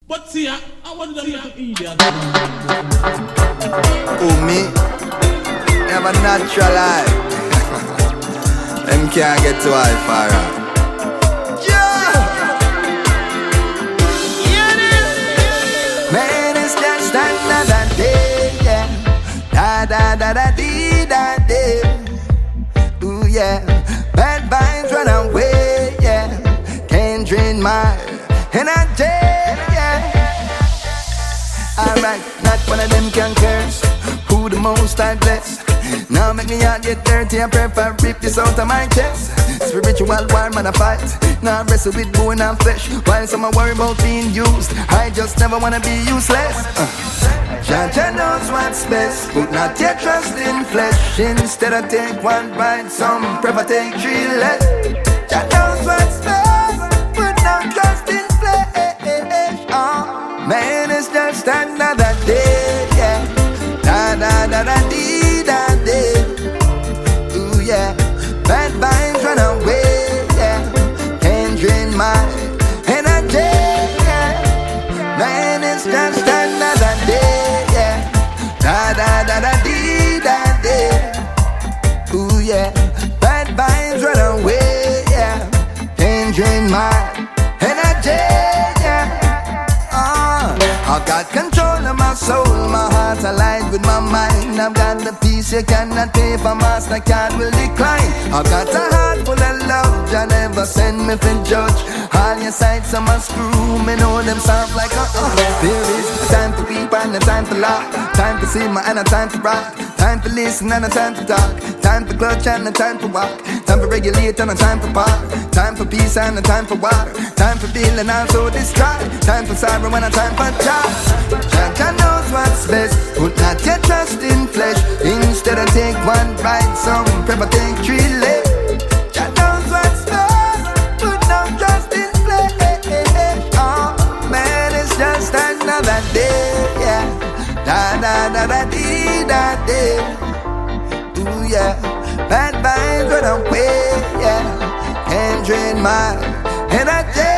But see, I want to little idiot. Oh, me? You have a natural eye. Them can't get too high for her. Man, it's just another day, yeah. Da da da da dee da day. Ooh yeah, bad vibes run away, yeah. Can't drain my energy, yeah. Alright, not one of them can curse. Who the most I bless? Now make me out get dirty, I prefer rip this out of my chest. Spiritual war, man, I fight. Now I wrestle with bone and flesh. While some are worry about being used, I just never wanna be useless. Jah knows what's best. Put not your trust in flesh. Instead of take one bite, some prefer take three less. Jah knows what's best. Put not trust in flesh. Man, it's just another day, yeah. Da da da da dee da day. Ooh yeah, bad vibes run away, yeah. Can't drain my energy, yeah. Man, it's just another day, yeah. Da da da da dee da day. Ooh yeah, bad vibes run away, yeah. Can't drain my energy, yeah. I've got control of my soul, my heart aligned with my mind. I've got the peace you cannot pay for, master can't will decline. I've got a heart full of love, Jah never send me for judge. All your sights on my screw, me know them sound like There is a time to weep and a time to laugh, time to sing and a time to rock, time to listen and a time to talk, time for clutch and a time for walk, time for regulate and a time for park, time for peace and a time for war, time for build and also destroy, time for sorrow and a time for joy. Jah knows what's best. Put not your trust in flesh. Instead of take one bite, some prefer take three legs. Jah knows what's best. Put no trust in flesh. Oh man, it's just another day, yeah. Da da da da dee da day. Ooh yeah, bad vibes run away, yeah. Can't drain my energy.